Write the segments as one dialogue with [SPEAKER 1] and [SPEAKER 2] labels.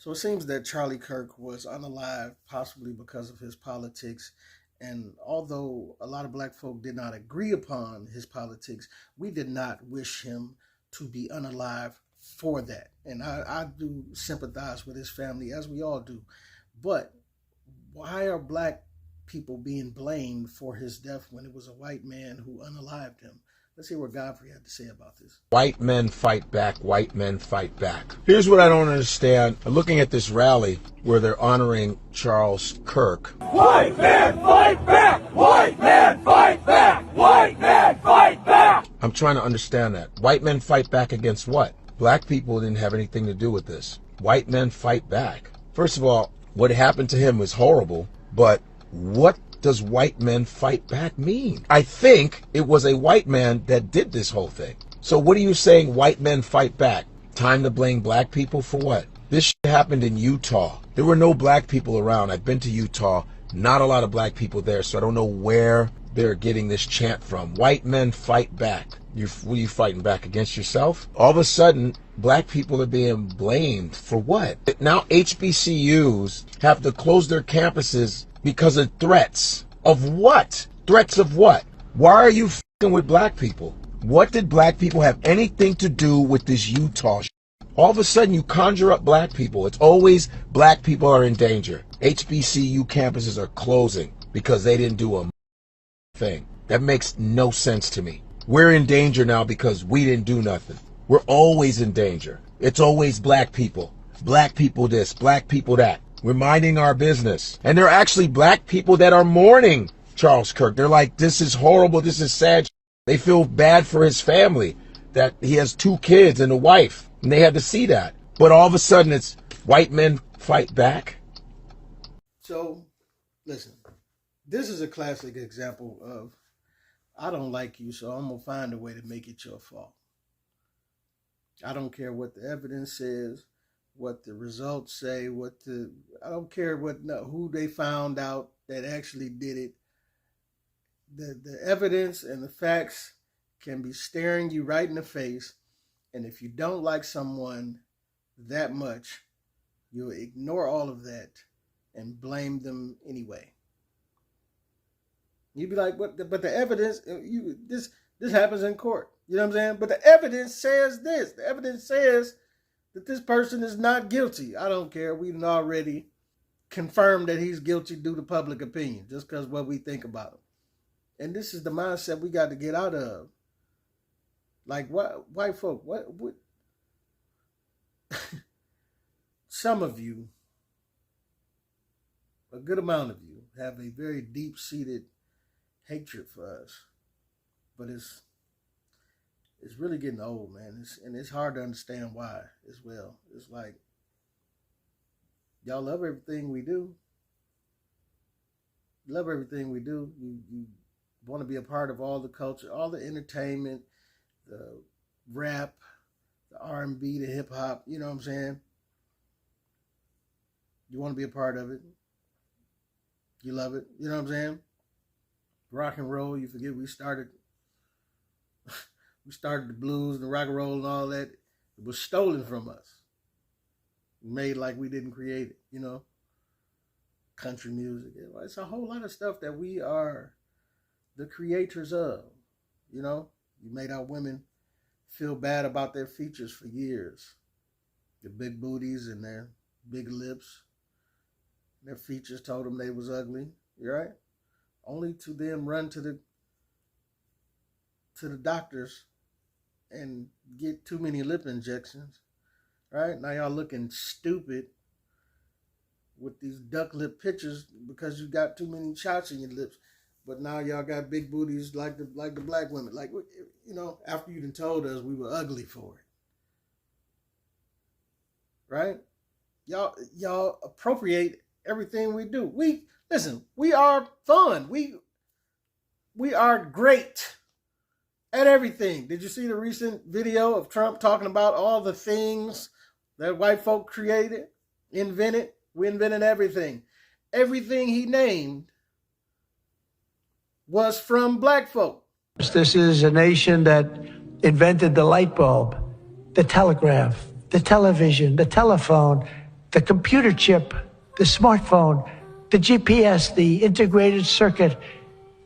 [SPEAKER 1] So it seems that Charlie Kirk was unalived, possibly because of his politics. And although a lot of black folk did not agree upon his politics, we did not wish him to be unalive for that. And I do sympathize with his family, as we all do. But why are black people being blamed for his death when it was a white man who unalived him? Let's see what Godfrey had to say about this.
[SPEAKER 2] White men fight back. White men fight back. Here's what I don't understand. Looking at this rally where they're honoring Charles Kirk.
[SPEAKER 3] White men fight back! White men fight back! White men fight back!
[SPEAKER 2] I'm trying to understand that. White men fight back against what? Black people didn't have anything to do with this. White men fight back. First of all, what happened to him was horrible, but what does white men fight back mean? I think it was a white man that did this whole thing. So what are you saying, white men fight back? Time to blame black people for what? This shit happened in Utah. There were no black people around. I've been to Utah. Not a lot of black people there, so I don't know where they're getting this chant from. White men fight back. What are you fighting back against yourself? All of a sudden, black people are being blamed for what? Now HBCUs have to close their campuses because of threats. Of what? Threats of what? Why are you f***ing with black people? What did black people have anything to do with this Utah shit? All of a sudden you conjure up black people. It's always black people are in danger. HBCU campuses are closing because they didn't do a thing. That makes no sense to me. We're in danger now because we didn't do nothing. We're always in danger. It's always black people. Black people this, black people that. We're minding our business. And there are actually black people that are mourning Charles Kirk. They're like, this is horrible, this is sad. They feel bad for his family, that he has 2 kids and a wife, and they had to see that. But all of a sudden it's white men fight back.
[SPEAKER 1] So, listen, this is a classic example of, I don't like you, so I'm going to find a way to make it your fault. I don't care what the evidence says, what the results say, I don't care who they found out that actually did it. The evidence and the facts can be staring you right in the face. And if you don't like someone that much, you'll ignore all of that and blame them anyway. You'd be like, but the evidence, this happens in court. You know what I'm saying? But the evidence says this. The evidence says that this person is not guilty. I don't care. We've already confirmed that he's guilty due to public opinion, just because what we think about him. And this is the mindset we got to get out of. Like, what, white folk, what some of you, a good amount of you, have a very deep-seated hatred for us. But it's really getting old, man. It's hard to understand why as well. It's like, y'all love everything we do. Love everything we do. You want to be a part of all the culture, all the entertainment, the rap, the R&B, the hip hop. You know what I'm saying? You want to be a part of it. You love it. You know what I'm saying? Rock and roll. You forget we started the blues and the rock and roll and all that. It was stolen from us. Made like we didn't create it, you know? Country music. It's a whole lot of stuff that we are the creators of, you know? You made our women feel bad about their features for years. Their big booties and their big lips. Their features told them they was ugly, right? Only to then run to the doctors and get too many lip injections, right? Now y'all looking stupid with these duck lip pictures because you got too many shots in your lips. But now y'all got big booties like the black women. Like, you know, after you done told us we were ugly for it. Right? Y'all appropriate everything we do. We are fun. We are great at everything. Did you see the recent video of Trump talking about all the things that white folk created, invented? We invented everything. Everything he named was from black folk.
[SPEAKER 4] This is a nation that invented the light bulb, the telegraph, the television, the telephone, the computer chip, the smartphone, the GPS, the integrated circuit,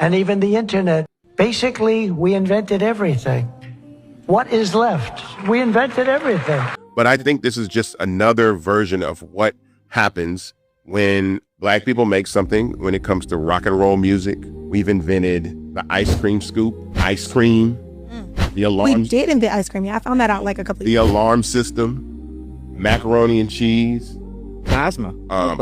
[SPEAKER 4] and even the internet. Basically, we invented everything. What is left? We invented everything.
[SPEAKER 5] But I think this is just another version of what happens when Black people make something. When it comes to rock and roll music, we've invented the ice cream scoop, ice cream, the alarm.
[SPEAKER 6] We did invent ice cream. Yeah, I found that out like a couple of
[SPEAKER 5] The
[SPEAKER 6] years ago.
[SPEAKER 5] alarm system, macaroni and cheese,
[SPEAKER 7] Plasma.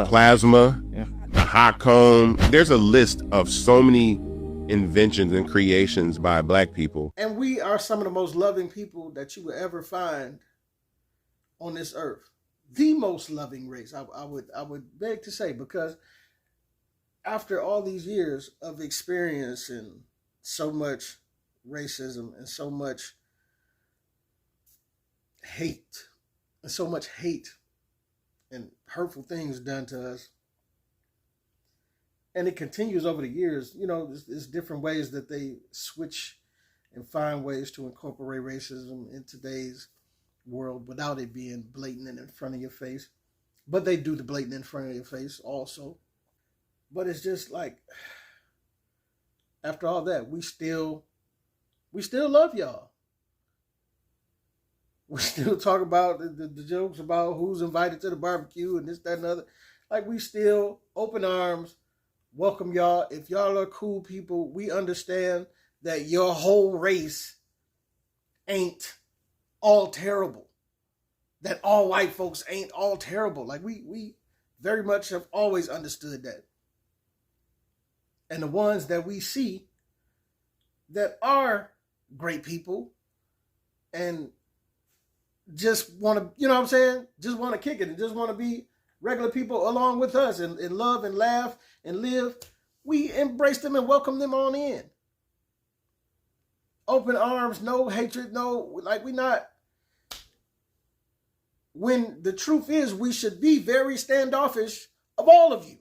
[SPEAKER 5] plasma,
[SPEAKER 7] Yeah.
[SPEAKER 5] the hot comb. There's a list of so many inventions and creations by Black people.
[SPEAKER 1] And we are some of the most loving people that you will ever find on this earth. The most loving race, I would beg to say, because after all these years of experiencing so much racism and so much hate and hurtful things done to us, and it continues over the years, you know, there's different ways that they switch and find ways to incorporate racism in today's world without it being blatant and in front of your face. But they do the blatant in front of your face also. But it's just like, after all that, we still love y'all. We still talk about the jokes about who's invited to the barbecue and this, that, and other. Like, we still open arms, welcome y'all. If y'all are cool people, we understand that your whole race ain't all terrible. That all white folks ain't all terrible. Like, we very much have always understood that. And the ones that we see that are great people and just want to, you know what I'm saying? Just want to kick it and just want to be regular people along with us and love and laugh and live. We embrace them and welcome them on in. Open arms, no hatred, no, like, we not. When the truth is, we should be very standoffish of all of you.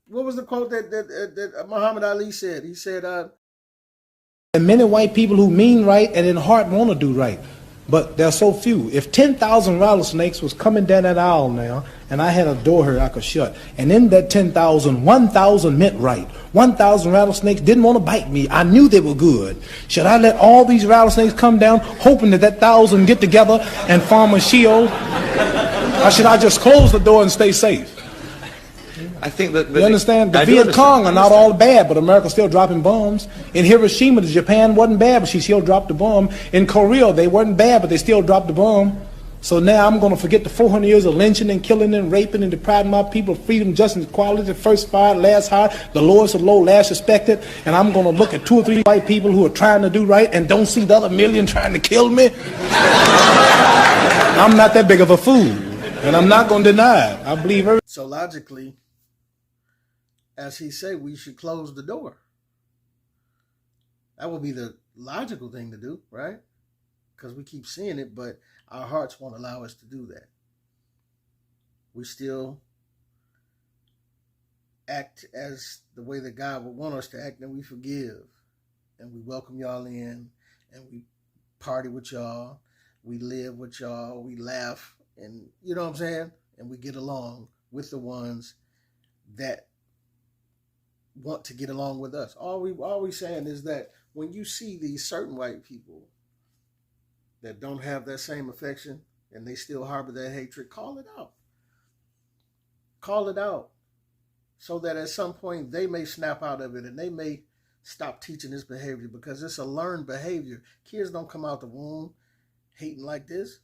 [SPEAKER 1] What was the quote that Muhammad Ali said? He said,
[SPEAKER 8] And many white people who mean right and in heart want to do right, but there are so few. If 10,000 rattlesnakes was coming down that aisle now, and I had a door here I could shut, and in that 10,000, 1,000 meant right. 1,000 rattlesnakes didn't want to bite me. I knew they were good. Should I let all these rattlesnakes come down, hoping that 1,000 get together and form a shield? Or should I just close the door and stay safe?
[SPEAKER 7] I think that...
[SPEAKER 8] You understand? The Viet Cong are not all bad, but America's still dropping bombs. In Hiroshima, the Japan wasn't bad, but she still dropped the bomb. In Korea, they weren't bad, but they still dropped the bomb. So now I'm going to forget the 400 years of lynching and killing and raping and depriving my people of freedom, justice, and equality, first fired, last hired, the lowest of low, last respected. And I'm going to look at 2 or 3 white people who are trying to do right and don't see the other million trying to kill me. I'm not that big of a fool, and I'm not going to deny it. I believe her.
[SPEAKER 1] so logically, as he said, we should close the door. That would be the logical thing to do, right? Because we keep seeing it, but our hearts won't allow us to do that. We still act as the way that God would want us to act, and we forgive, and we welcome y'all in, and we party with y'all, we live with y'all, we laugh, and you know what I'm saying? And we get along with the ones that want to get along with us. All we saying is that when you see these certain white people that don't have that same affection and they still harbor that hatred, call it out. Call it out so that at some point they may snap out of it and they may stop teaching this behavior, because it's a learned behavior. Kids don't come out the womb hating like this.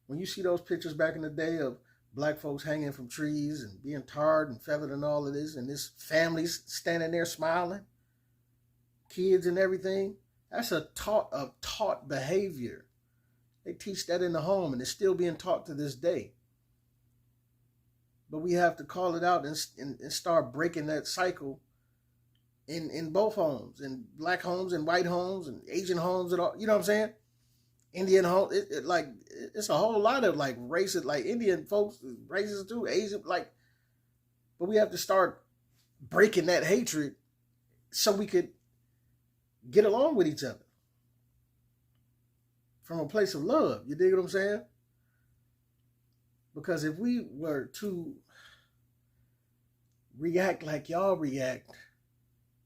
[SPEAKER 1] When you see those pictures back in the day of black folks hanging from trees and being tarred and feathered and all of this, and this families standing there smiling, kids and everything, that's a taught behavior. They teach that in the home, and it's still being taught to this day. But we have to call it out and start breaking that cycle in both homes, in black homes and white homes and Asian homes and all, you know what I'm saying? Indian home, it's a whole lot of like racist, like Indian folks, racist too, Asian, like, but we have to start breaking that hatred so we could get along with each other from a place of love. You dig what I'm saying? Because if we were to react like y'all react,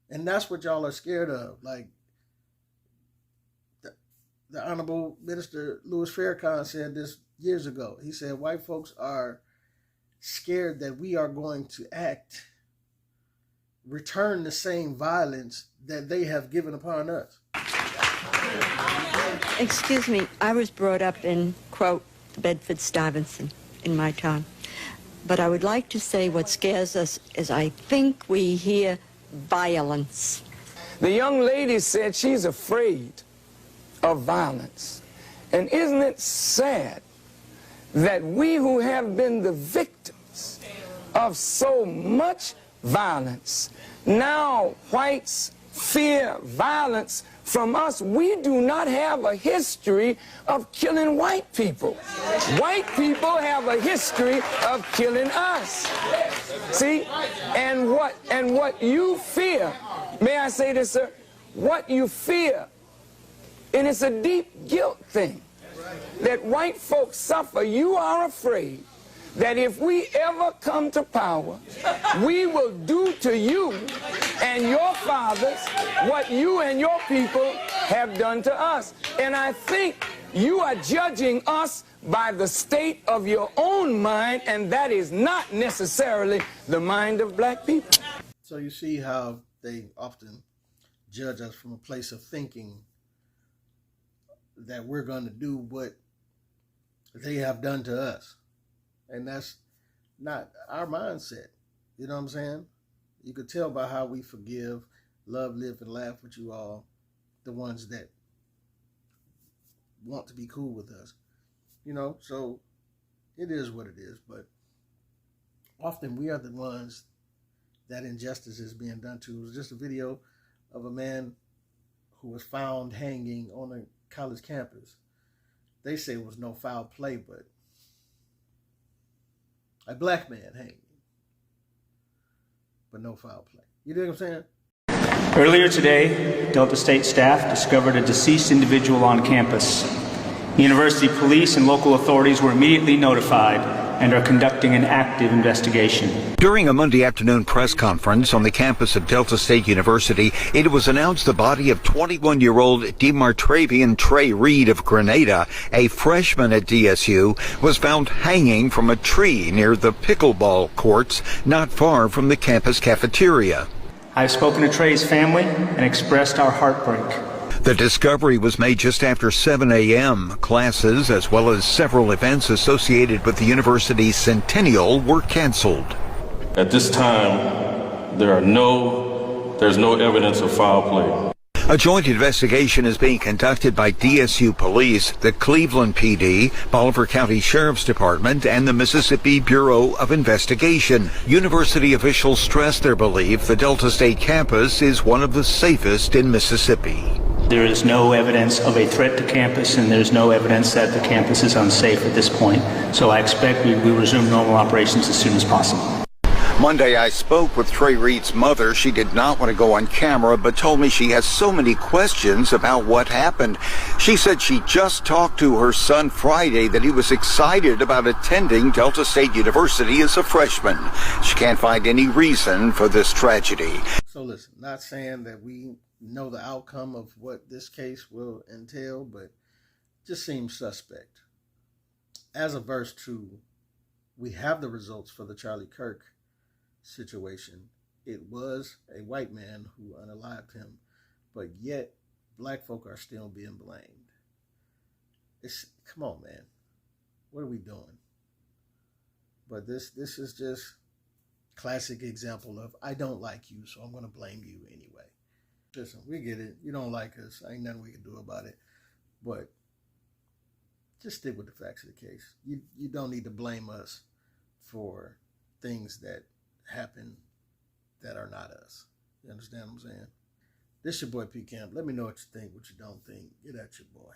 [SPEAKER 1] and that's what y'all are scared of, like the Honorable Minister Louis Farrakhan said this years ago. He said white folks are scared that we are going to return the same violence that they have given upon us.
[SPEAKER 9] Excuse me, I was brought up in, quote, Bedford-Stuyvesant in my time. But I would like to say what scares us is I think we hear violence.
[SPEAKER 3] The young lady said she's afraid of violence. And isn't it sad that we who have been the victims of so much violence, now whites fear violence from us? We do not have a history of killing white people. White people have a history of killing us. See? And what you fear, may I say this, sir? What you fear, and it's a deep guilt thing that white folks suffer. You are afraid that if we ever come to power, we will do to you and your fathers what you and your people have done to us. And I think you are judging us by the state of your own mind, and that is not necessarily the mind of black people.
[SPEAKER 1] So you see how they often judge us from a place of thinking that we're going to do what they have done to us. And that's not our mindset. You know what I'm saying? You could tell by how we forgive, love, live, and laugh with you all, the ones that want to be cool with us. You know, so it is what it is. But often we are the ones that injustice is being done to. It was just a video of a man who was found hanging on a college campus. They say it was no foul play, but a black man hanging, but no foul play. You know what I'm saying?
[SPEAKER 10] Earlier today, Delta State staff discovered a deceased individual on campus. University police and local authorities were immediately notified and are conducting an active investigation.
[SPEAKER 11] During a Monday afternoon press conference on the campus of Delta State University, it was announced the body of 21-year-old Demartravian Trey Reed of Grenada, a freshman at DSU, was found hanging from a tree near the pickleball courts not far from the campus cafeteria.
[SPEAKER 10] I've spoken to Trey's family and expressed our heartbreak.
[SPEAKER 11] The discovery was made just after 7 a.m. Classes, as well as several events associated with the university's centennial, were canceled.
[SPEAKER 12] At this time, there's no evidence of foul play.
[SPEAKER 11] A joint investigation is being conducted by DSU Police, the Cleveland PD, Bolivar County Sheriff's Department, and the Mississippi Bureau of Investigation. University officials stress their belief the Delta State campus is one of the safest in Mississippi.
[SPEAKER 10] There is no evidence of a threat to campus, and there's no evidence that the campus is unsafe at this point. So I expect we resume normal operations as soon as possible.
[SPEAKER 11] Monday, I spoke with Trey Reed's mother. She did not want to go on camera, but told me she has so many questions about what happened. She said she just talked to her son Friday that he was excited about attending Delta State University as a freshman. She can't find any reason for this tragedy.
[SPEAKER 1] So listen, not saying that we know the outcome of what this case will entail, but just seems suspect. As of verse 2, we have the results for the Charlie Kirk situation. It was a white man who unalived him, but yet black folk are still being blamed. Come on, man. What are we doing? But this is just classic example of I don't like you, so I'm going to blame you anyway. Listen, we get it. You don't like us. Ain't nothing we can do about it. But just stick with the facts of the case. You don't need to blame us for things that happen that are not us. You understand what I'm saying? This your boy P Camp. Let me know what you think, what you don't think. Get at your boy.